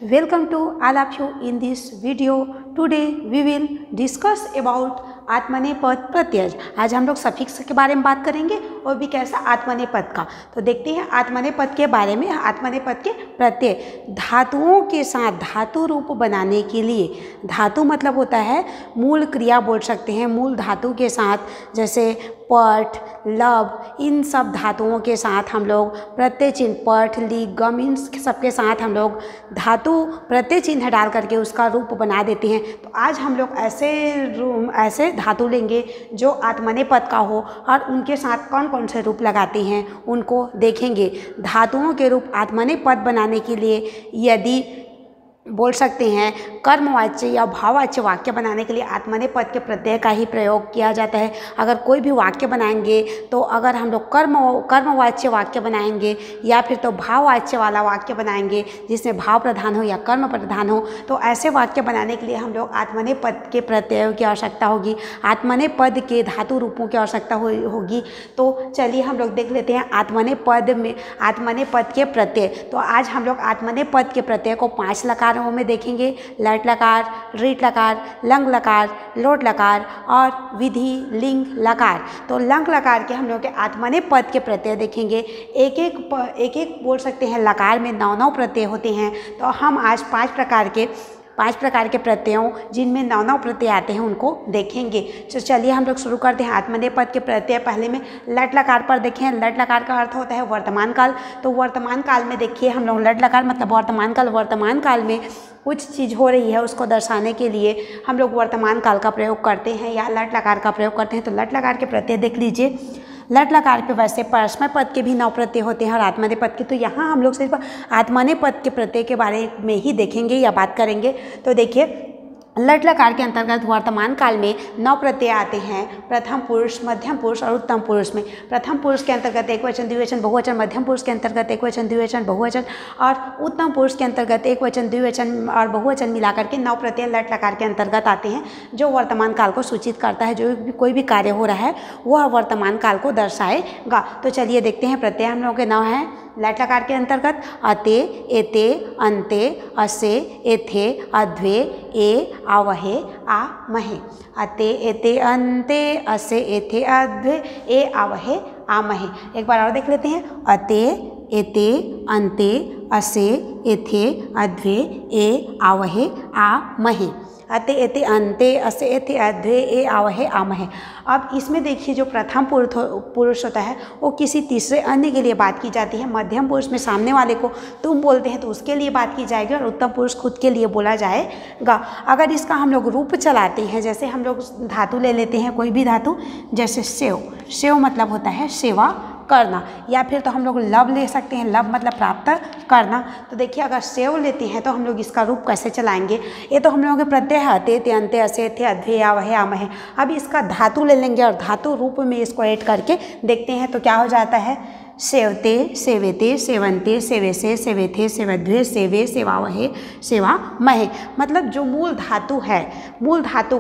Welcome to all of you in this video. Today we will discuss about आत्मनेपद प्रत्यय। आज हम लोग suffix के बारे में बात करेंगे और भी कैसा आत्मनेपद का। तो देखते हैं आत्मनेपद के बारे में। आत्मनेपद के प्रत्यय धातुओं के साथ धातु रूप बनाने के लिए, धातु मतलब होता है मूल क्रिया बोल सकते हैं, मूल धातु के साथ जैसे पठ, लब, इन सब धातुओं के साथ हम लोग प्रत्यय चिन्ह पठ, ली, गम, इन सबके साथ हम लोग धातु प्रत्यय चिन्ह डाल करके उसका रूप बना देते हैं। तो आज हम लोग ऐसे धातु लेंगे जो आत्मनेपद का हो और उनके साथ कौन कौन से रूप लगाते हैं उनको देखेंगे। धातुओं के रूप आत्मनेपद बनाने के लिए यदि बोल सकते हैं कर्मवाच्य या भाववाच्य वाक्य बनाने के लिए आत्मनेपद के प्रत्यय का ही प्रयोग किया जाता है। अगर कोई भी वाक्य बनाएंगे तो अगर हम लोग कर्मवाच्य वाक्य बनाएंगे या फिर तो भाववाच्य वाला वाक्य बनाएंगे जिसमें भाव प्रधान हो या कर्म प्रधान हो, तो ऐसे वाक्य बनाने के लिए हम लोग आत्मनेपद के प्रत्ययों की आवश्यकता होगी, आत्मनेपद के धातु रूपों की आवश्यकता होगी। तो चलिए हम लोग देख लेते हैं आत्मनेपद के प्रत्यय। तो आज हम लोग आत्मनेपद के प्रत्यय को 5 लकार में देखेंगे। लट लकार, रीट लकार, लंग लकार, लोट लकार और विधि लिंग लकार। तो लंग लकार के हम लोग के आत्मनेपद के प्रत्यय देखेंगे। एक एक बोल सकते हैं लकार में 9 प्रत्यय होते हैं। तो हम आज 5 प्रकार के प्रत्ययों जिनमें 9 प्रत्यय आते हैं उनको देखेंगे। तो चलिए हम लोग शुरू करते हैं आत्मनेपद के प्रत्यय। पहले में लट लकार पर देखें। लट लकार का अर्थ होता है वर्तमान काल। तो वर्तमान काल में देखिए हम लोग लट लकार मतलब वर्तमान काल में कुछ चीज़ हो रही है उसको दर्शाने के लिए हम लोग वर्तमान काल का प्रयोग करते हैं या लट लकार का प्रयोग करते हैं। तो लट लकार के प्रत्यय देख लीजिए। लट लकार पे वैसे परस्मै पद के भी 9 प्रत्यय होते हैं और आत्मनेपद के, तो यहाँ हम लोग सिर्फ आत्मनेपद के प्रत्यय के बारे में ही देखेंगे या बात करेंगे। तो देखिए लट लकार के अंतर्गत वर्तमान काल में 9 प्रत्यय आते हैं। प्रथम पुरुष, मध्यम पुरुष और उत्तम पुरुष में। प्रथम पुरुष के अंतर्गत एकवचन, द्विवचन, बहुवचन, मध्यम पुरुष के अंतर्गत एकवचन, द्विवचन, बहुवचन और उत्तम पुरुष के अंतर्गत एकवचन, द्विवचन और बहुवचन मिलाकर के 9 प्रत्यय लट लकार के अंतर्गत आते हैं जो वर्तमान काल को सूचित करता है। जो भी कोई भी कार्य हो रहा है वह वर्तमान काल को दर्शाएगा। तो चलिए देखते हैं प्रत्यय हम लोगों के 9 हैं लट लकार के अंतर्गत। अते, एते, अन्ते, असे, एथे, अध्वे, ए, आवहे, आ, महे। अते, एते, अन्ते, असे, एथे, अध्वे, ए, आवहे, आ, महे। एक बार और देख लेते हैं। अते, एते, अन्ते, असे, एथे, अध्वे, ए, आवहे, आ, महे। अते, एते, अन्ते, असे, एथे, अध्वे, ए, आवहे, आ, महे। अब इसमें देखिए जो प्रथम पुरुष होता है वो किसी तीसरे अन्य के लिए बात की जाती है। मध्यम पुरुष में सामने वाले को तुम बोलते हैं तो उसके लिए बात की जाएगी और उत्तम पुरुष खुद के लिए बोला जाएगा। अगर इसका हम लोग रूप चलाते हैं, जैसे हम लोग धातु ले लेते हैं कोई भी धातु, जैसे सेव। सेव मतलब होता है सेवा करना, या फिर तो हम लोग लब ले सकते हैं। लब मतलब प्राप्त करना। तो देखिए अगर सेव लेते हैं तो हम लोग इसका रूप कैसे चलाएंगे। ये तो हम लोगों के प्रत्यय है अते, ते, अन्ते, असे, थे, अध्वे, आवहे, आमहे। अब इसका धातु ले लेंगे और धातु रूप में इसको ऐड करके देखते हैं तो क्या हो जाता है। सेवते, सेवेते, सेवंते, सेवेसे, सेवेथे, सेवध्वे, सेवे, सेवावहे, सेवामहे। मतलब जो मूल धातु है, मूल धातु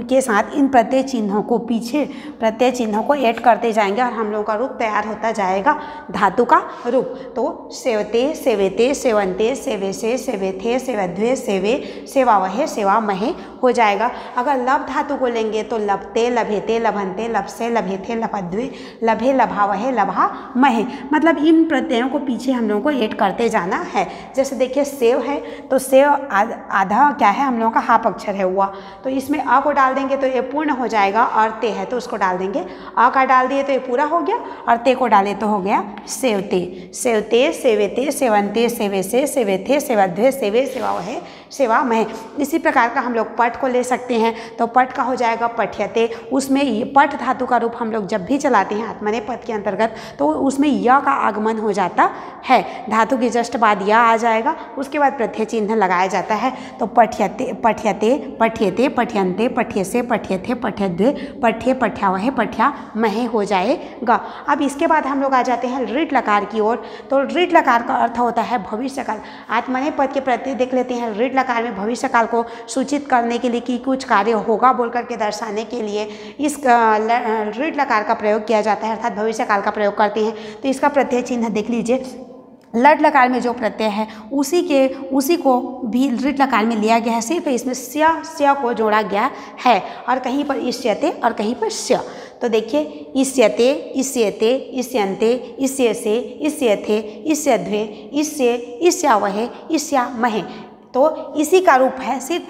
के साथ इन प्रत्यय चिन्हों को पीछे प्रत्यय चिन्हों को ऐड करते जाएंगे और हम लोगों का रूप तैयार होता जाएगा, धातु का रूप। तो सेवते, सेवेते, सेवंते, सेवेसे, सेवेथे, सेवध्वे, सेवे, सेवावहे, सेवामहे हो जाएगा। अगर लब धातु को लेंगे तो लभते, लभेते, लभंते, लभसे, लभेथे, लभध्वे, लभे, लभावहे, लभा, महे। मतलब इन प्रत्ययों को पीछे हम लोगों को ऐड करते जाना है। जैसे देखिए सेव है तो सेव आधा क्या है हम लोगों का हाफ अक्षर है हुआ, तो इसमें अ को डाल देंगे तो ये पूर्ण हो जाएगा और ते है तो उसको डाल देंगे। अ का डाल दिए तो ये पूरा हो गया और ते को डाले तो हो गया सेवते। सेवते, सेवेते, सेवंते, सेवेसे, सेवेथे, सेवध्वे, सेवे, सेवावहे, सेवामहे। इसी प्रकार का हम लोग पठ को ले सकते हैं। तो पठ का हो जाएगा पठ्यते। उसमें पठ धातु का रूप हम लोग जब भी चलाते हैं आत्मनेपद के अंतर्गत तो उसमें य का आगमन हो जाता है। धातु के जस्ट बाद या आ जाएगा, उसके बाद प्रत्यय चिन्ह लगाया जाता है। तो पठ्यते, पठ्यते, पठ्यते, पठ्यन्ते, पठ्यसे, पठ्यथे, पठ्यध्वे, पठ्ये, पठ्यावहे, पठ्यामहे हो जाएगा। अब इसके बाद हम लोग आ जाते हैं ऋट लकार की ओर। तो ऋट लकार का अर्थ होता है भविष्य काल। आत्मनेपद के प्रत्यय देख लेते हैं। ऋट लकार में भविष्य काल को सूचित करने के लिए कि कुछ कार्य होगा बोल करके दर्शाने के लिए इस ऋट लकार का प्रयोग किया जाता है, अर्थात भविष्य काल का प्रयोग करते हैं। तो इसका प्रत्यय चिन्ह देख लीजिए। लट लकार में जो प्रत्यय है उसी को भी लृट लकार में लिया गया है, सिर्फ इसमें स्य को जोड़ा गया है और कहीं पर इष्यते और कहीं पर स्य। तो देखिए इष्यते, इष्यते, इष्यन्ते, इष्यसे, इष्यथे, इष्यध्वे, इष्य, इष्यावहे, इष्यामहे। तो इसी का रूप है, सिर्फ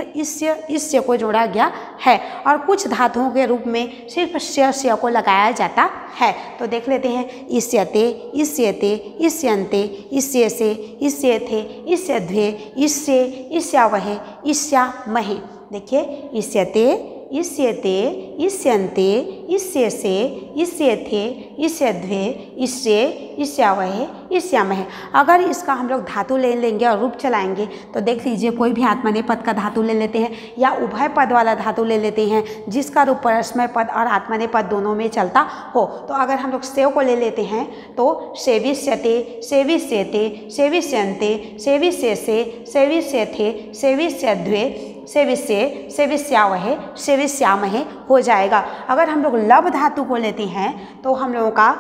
इष्य को जोड़ा गया है और कुछ धातुओं के रूप में सिर्फ स्य को लगाया जाता है। तो देख लेते हैं इष्यते, इष्यते, इष्यन्ते, इष्यसे, इष्यथे, इष्यध्वे, इष्य, इष्यावहे, इष्यामहे। देखिए इष्यते, इष्यते, इष्यन्ते, इष्यसे, इष्यथे, इष्यध्वे, इष्य, इष्यावहे, इष्यामहे। अगर इसका हम लोग धातु ले लेंगे और रूप चलाएंगे तो देख लीजिए कोई भी आत्मनेपद पद का धातु ले लेते हैं या उभय पद वाला धातु ले लेते हैं जिसका रूप परस्मय पद और आत्मनेपद पद दोनों में चलता हो। तो अगर हम लोग सेव को ले लेते हैं तो सेविष्यते, सेविष्यते, सेविष्यन्ते, सेविष्यसे, सेविष्यथे, सेविष्यध्वे, सेविष्य, सेविष्यावहे, सेविष्यामहे हो जाएगा। अगर हम लोग लब धातु को लेते हैं तो हम लोगों का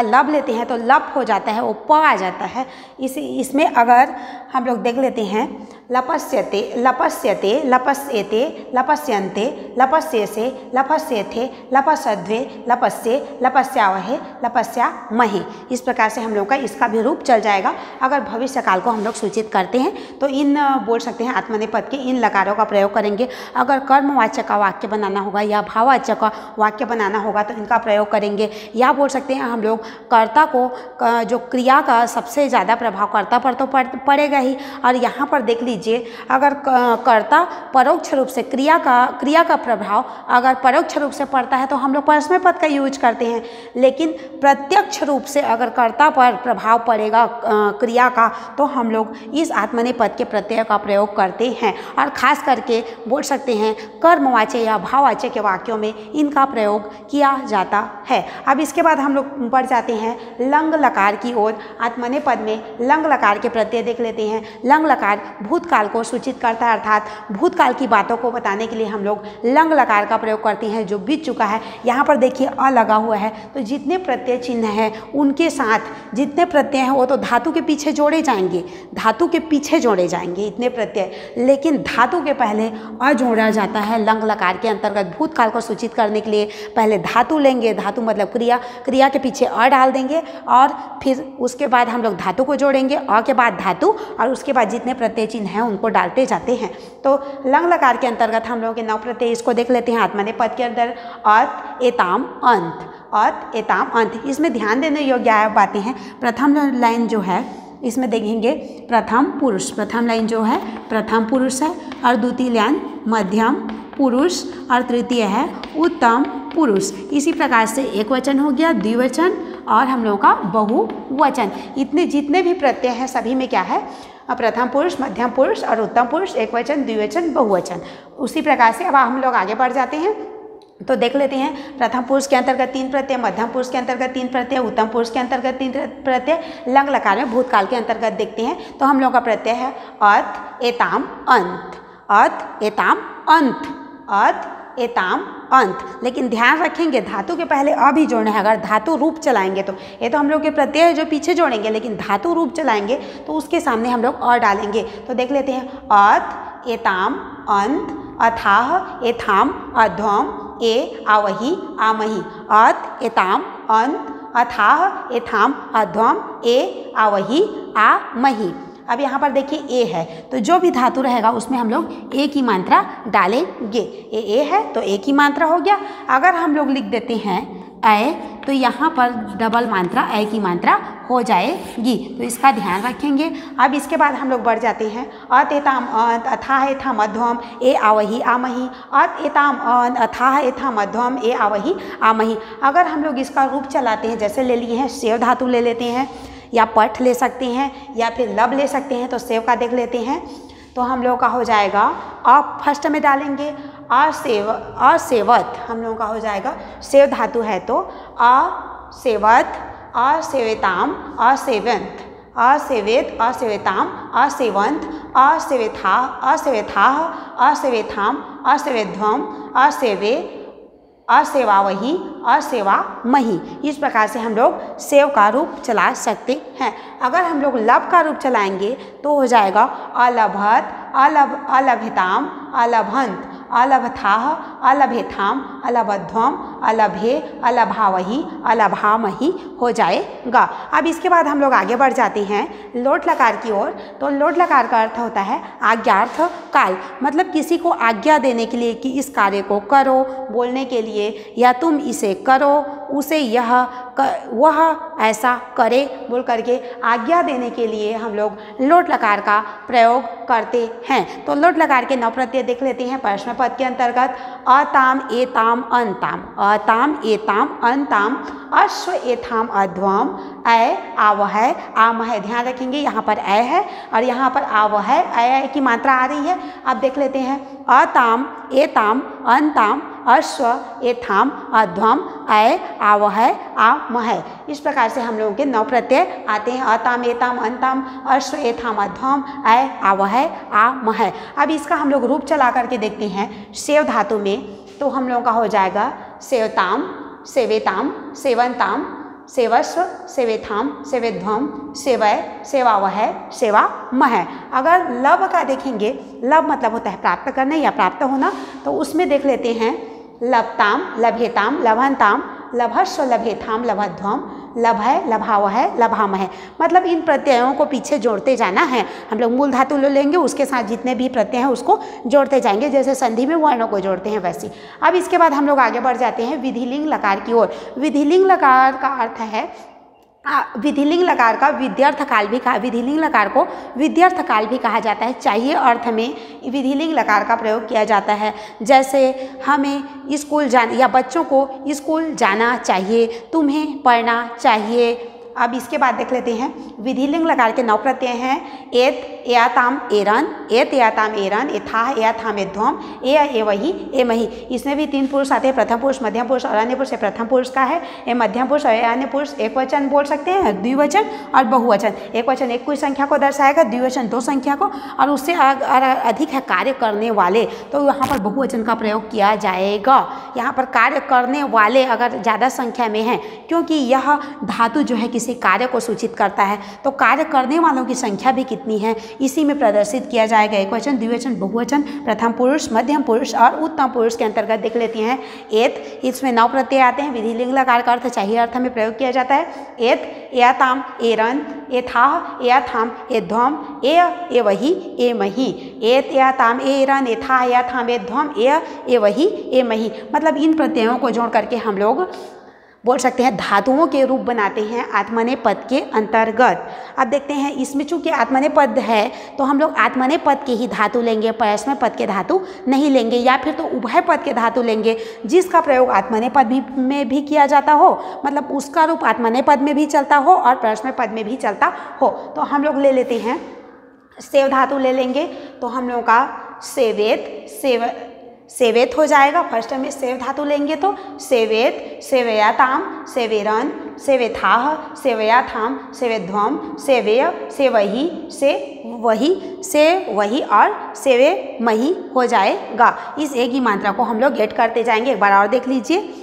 लब लेते हैं तो लब हो जाता है, वो प आ जाता है। इसमें अगर हम लोग देख लेते हैं लपस्यते, लपस्यते, लपस्येते, लपस्यन्ते, लपस्येसे, लपस्येथे, लपस्यध्वे, लपस्ये, लपस्यावहे, लपस्यामहे। इस प्रकार से हम लोग का इसका भी रूप चल जाएगा। अगर भविष्य काल को हम लोग सूचित करते हैं तो इन बोल सकते हैं आत्मनेपद के इन लकारों का प्रयोग करेंगे। अगर कर्मवाचक का वाक्य बनाना होगा या भाववाचक का वाक्य बनाना होगा तो इनका प्रयोग करेंगे। या बोल सकते हैं हम लोग कर्ता को जो क्रिया का सबसे ज़्यादा प्रभाव कर्ता पर तो पड़ेगा ही। और यहाँ पर देख लीजिए अगर कर्ता परोक्ष रूप से क्रिया का प्रभाव अगर परोक्ष रूप से पड़ता है तो हम लोग परस्मय पद का यूज करते हैं, लेकिन प्रत्यक्ष रूप से अगर कर्ता पर प्रभाव पड़ेगा क्रिया का तो हम लोग इस आत्मनेपद के प्रत्यय का प्रयोग करते हैं। और खास करके बोल सकते हैं कर्मवाच्य या भाववाच्य के वाक्यों में इनका प्रयोग किया जाता है। अब इसके बाद हम लोग बढ़ जाते हैं लंग लकार की ओर। आत्मनेपद में लंग लकार के प्रत्यय देख लेते हैं। लंग लकार भूतकाल को सूचित करता है, अर्थात भूतकाल की बातों को बताने के लिए हम लोग लंग लकार का प्रयोग करते हैं जो बीत चुका है। यहाँ पर देखिए अ लगा हुआ है तो जितने प्रत्यय चिन्ह हैं उनके साथ जितने प्रत्यय हैं वो तो धातु के पीछे जोड़े जाएंगे, धातु के पीछे जोड़े जाएंगे इतने प्रत्यय, लेकिन धातु के पहले अ जोड़ा जाता है। लंग लकार के अंतर्गत भूतकाल को सूचित करने के लिए पहले धातु लेंगे, धातु मतलब क्रिया के पीछे अ डाल देंगे और फिर उसके बाद हम लोग धातु को जोड़ेंगे, अ के बाद धातु और उसके बाद जितने प्रत्यय चिन्ह हैं उनको डालते जाते हैं। तो लंग लकार के अंतर्गत हम लोग के 9 प्रत्यय इसको देख लेते हैं आत्मनेपद के अंदर। अत, एताम, अंत, अत, एताम, अंत। इसमें ध्यान देने योग्य बातें हैं। प्रथम लाइन जो है इसमें देखेंगे प्रथम पुरुष, प्रथम लाइन जो है प्रथम पुरुष है और द्वितीय लाइन मध्यम पुरुष और तृतीय है उत्तम पुरुष। इसी प्रकार से एक वचन हो गया, द्विवचन और हम लोगों का बहुवचन। इतने जितने भी प्रत्यय हैं सभी में क्या है प्रथम पुरुष, मध्यम पुरुष और उत्तम पुरुष, एक वचन, द्विवचन, बहुवचन। उसी प्रकार से अब हम लोग आगे बढ़ जाते हैं तो देख लेते हैं प्रथम पुरुष के अंतर्गत 3 प्रत्यय, मध्यम पुरुष के अंतर्गत 3 प्रत्यय, उत्तम पुरुष के अंतर्गत 3 प्रत्यय। लंग लकार में भूतकाल के अंतर्गत देखते हैं तो हम लोग का प्रत्यय है अत, एताम, अंत, अत, एताम, अंत, अत, एताम, अंत। लेकिन ध्यान रखेंगे धातु के पहले अ भी जोड़ना है। अगर धातु रूप चलाएंगे तो ये तो हम लोग के प्रत्यय है जो पीछे जोड़ेंगे, लेकिन धातु रूप चलाएंगे तो उसके सामने हम लोग अ डालेंगे। तो देख लेते हैं अत, एताम, अंत, अथाह, एथाम, अध्वम, ए, आवही, आमही। अत, एताम, अंत, अथाह, एथाम, अध्वम, ए, आवही, आमही। अब यहाँ पर देखिए ए है तो जो भी धातु रहेगा उसमें हम लोग ए की मात्रा डालेंगे। ए है तो ए की मात्रा हो गया। अगर हम लोग लिख देते हैं ए तो यहाँ पर डबल मात्रा ए की मात्रा हो जाएगी, तो इसका ध्यान रखेंगे। अब इसके बाद हम लोग बढ़ जाते हैं अत, एताम, अंत, अथाह, एथाम, अध्वम, ए, आवही, आमही। अत, एताम, अंत, अथाह, एथाम, अध्वम, ए, आवही, आमही। अगर हम लोग इसका रूप चलाते हैं जैसे ले लिए हैं सेव धातु ले लेते हैं या पठ ले सकते हैं या फिर लब ले सकते हैं। तो सेव का देख लेते हैं तो हम लोग का हो जाएगा अ फर्स्ट में डालेंगे असेवत, हम लोगों का हो जाएगा सेव धातु है तो असेवत, असेवेताम, असेवंत, असेवेत, असेवेताम, असेवंत, असेवेथा, असेवेथाह, असेवेथाम, असेवेध्वम, असेवे, असेवा वही, असेवा मही। इस प्रकार से हम लोग सेव का रूप चला सकते हैं। अगर हम लोग लब का रूप चलाएंगे तो हो जाएगा अलभत, अलभताम, अलभंत, अलभथाह, अलभेथाम, अलभध्वम, अलभे, अलभावही, अलभामही हो जाएगा। अब इसके बाद हम लोग आगे बढ़ जाते हैं लोट लकार की ओर। तो लोट लकार का अर्थ होता है आज्ञार्थ काल, मतलब किसी को आज्ञा देने के लिए कि इस कार्य को करो, बोलने के लिए या तुम इसे करो, उसे यह वह ऐसा करे बोल करके आज्ञा देने के लिए हम लोग लोट लकार का प्रयोग करते हैं। तो लोट लकार के 9 प्रत्यय देख लेते हैं प्रश्न पद के अंतर्गत। अताम, एताम, अंताम, अताम, एताम, अंताम, अश्व, एथाम, अध्वम, ऐ, आवह, आमह। ध्यान रखेंगे यहाँ पर ऐ है और यहाँ पर आवह, ऐ की मात्रा आ रही है। अब देख लेते हैं अताम, एताम, अंताम, अश्व, एथाम, अध्वम, ऐ, आवह, आमह। इस प्रकार से हम लोगों के 9 प्रत्यय आते हैं। अताम, एताम, अंताम, अश्व, एथाम, अध्वम, ऐ, आवह, आमह। अब इसका हम लोग रूप चला करके देखते हैं सेव धातु में। तो हम लोगों का हो जाएगा सेवताम, सेवेताम, सेवंताम, सेवस्व, सेवेथाम, सेवेध्वम, सेवय, सेवावह, सेवामह। अगर लब का देखेंगे, लब मतलब होता है प्राप्त करना या प्राप्त होना, तो उसमें देख लेते हैं लभताम, लभेताम, लभंताम, लभस्व, लभेथाम, लभध्वम, लभय, लभावह, लभामह। मतलब इन प्रत्ययों को पीछे जोड़ते जाना है। हम लोग मूल धातु ले लेंगे, उसके साथ जितने भी प्रत्यय हैं उसको जोड़ते जाएंगे, जैसे संधि में वर्णों को जोड़ते हैं वैसे। अब इसके बाद हम लोग आगे बढ़ जाते हैं विधिलिंग लकार की ओर। विधिलिंग लकार का अर्थ है विधिलिंग लकार का विध्यर्थ काल भी कहा, विधिलिंग लकार को विध्यर्थ काल भी कहा जाता है। चाहिए अर्थ में विधिलिंग लकार का प्रयोग किया जाता है। जैसे हमें स्कूल जाना या बच्चों को स्कूल जाना चाहिए, तुम्हें पढ़ना चाहिए। अब इसके बाद देख लेते हैं विधिलिंग लकार के 9 प्रत्यय हैं। एत, एयाताम, एरन, एत, एयाताम, एरन, एथाह, एयाथाम, एध्वम, एवही, एमही। इसमें भी 3 पुरुष आते हैं, प्रथम पुरुष, मध्यम पुरुष और अन्य पुरुष। प्रथम पुरुष का है, ये मध्यम पुरुष और अन्य पुरुष एक वचन बोल सकते हैं, द्विवचन और बहुवचन। एक वचन एक कोई संख्या को दर्शाएगा, द्विवचन 2 संख्या को, और उससे अधिक है कार्य करने वाले, तो यहाँ पर बहुवचन का प्रयोग किया जाएगा। यहाँ पर कार्य करने वाले अगर ज़्यादा संख्या में हैं, क्योंकि यह धातु जो है किसी कार्य को सूचित करता है, तो कार्य करने वालों की संख्या भी कितनी है इसी में प्रदर्शित किया जाएगा। एक वचन, द्विवचन, बहुवचन, प्रथम पुरुष, मध्यम पुरुष और उत्तम पुरुष के अंतर्गत देख लेते हैं एत। इसमें 9 प्रत्यय आते हैं। विधिलिंग लकार का अर्थ चाहिए अर्थ में प्रयोग किया जाता है। एत, एयाताम, एरन, एथाह, एयाथाम, एध्वम, एवही, एमही। एत, एयाताम, एरन, एथाह, एयाथाम, एध्वम, एवही, एमही। मतलब इन प्रत्ययों को जोड़ करके हम लोग बोल सकते हैं धातुओं के रूप बनाते हैं आत्मनेय पद के अंतर्गत। अब देखते हैं इसमें चूंकि आत्मनेय पद है तो हम लोग आत्मनेय पद के ही धातु लेंगे, परस्मय पद के धातु नहीं लेंगे, या फिर तो उभय पद के धातु लेंगे जिसका प्रयोग आत्मनेय पद में भी किया जाता हो, मतलब उसका रूप आत्मनेय पद में भी चलता हो और परस्मय पद में भी चलता हो। तो हम लोग ले लेते हैं सेव धातु ले लेंगे, तो हम लोगों का सेवेत, सेवेत हो जाएगा। फर्स्ट में सेव धातु लेंगे तो सेवेत, सेवयाताम, सेवेरन, सेवेथाह, सेवयाथाम, सेवेध्वम, सेवेय, सेवही, सेवही और सेवेमही हो जाएगा। इस एक ही मात्रा को हम लोग ऐड करते जाएंगे। एक बार और देख लीजिए,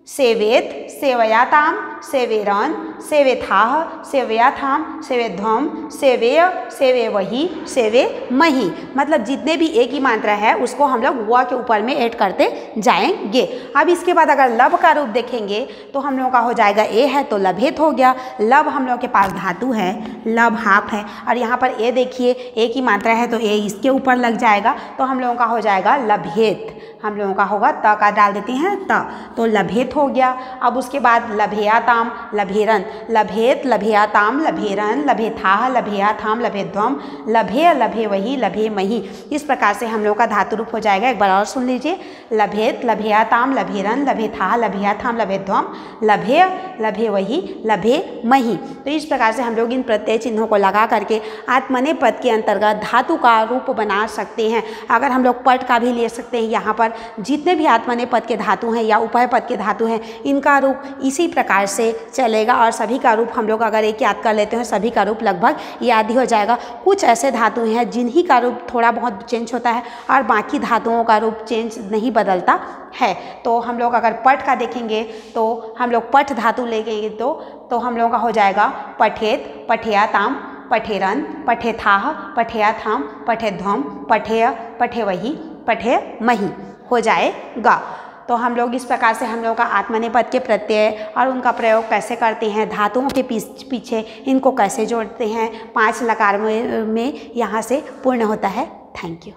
सेवेत, सेवयाताम, सेवेरन, सेवेथाह, सेवयाथाम, सेवेध्वम, सेवेय, सेवेवही, सेवेमही। मतलब जितने भी एक ही मात्रा है उसको हम लोग व के ऊपर में ऐड करते जाएंगे। अब इसके बाद अगर लब का रूप देखेंगे तो हम लोगों का हो जाएगा ए है तो लभेत हो गया। लब हम लोग के पास धातु है, लब हाफ है, और यहाँ पर ए देखिए एक ही मात्रा है तो ए इसके ऊपर लग जाएगा, तो हम लोगों का हो जाएगा लभेत। हम लोगों का होगा त का डाल देते हैं त, तो लभेत हो गया। अब उसके बाद लभेयाताम, लभेरन, लभेत, लभेयाताम, लभेरन, लभेथाह, लभेयाथाम, लभेध्वम, लभे, लभेवही, लभेमही। इस प्रकार से हम लोग का धातु रूप हो जाएगा। एक बार और सुन लीजिए, लभेत, लभेयाताम, लभेरन, लभेथाह, लभेयाथाम, लभेध्वम, लभे, लभेवही, लभेमही। तो इस प्रकार से हम लोग इन प्रत्यय चिन्हों को लगा करके आत्मनेपद के अंतर्गत धातु का रूप बना सकते हैं। अगर हम लोग पट का भी ले सकते हैं, यहाँ पर जितने भी आत्मनेपद के धातु हैं या उभय पद के धातु हैं, इनका रूप इसी प्रकार से चलेगा और सभी का रूप हम लोग अगर एक याद कर लेते हैं, सभी का रूप लगभग याद ही हो जाएगा। कुछ ऐसे धातु हैं जिन्हीं का रूप थोड़ा बहुत चेंज होता है और बाकी धातुओं का रूप चेंज नहीं बदलता है। तो हम लोग अगर पट का देखेंगे तो हम लोग पट धातु लेंगे तो हम लोगों का हो जाएगा पठेत, पठेयाताम, पठेरन, पठेथाह, पठेयाथाम, पठेध्वम, पठेय, पठेवही, पठेमही हो जाएगा। तो हम लोग इस प्रकार से हम लोग का आत्मनेपद के प्रत्यय और उनका प्रयोग कैसे करते हैं, धातुओं के पीछे इनको कैसे जोड़ते हैं, 5 लकार में यहाँ से पूर्ण होता है। Thank you.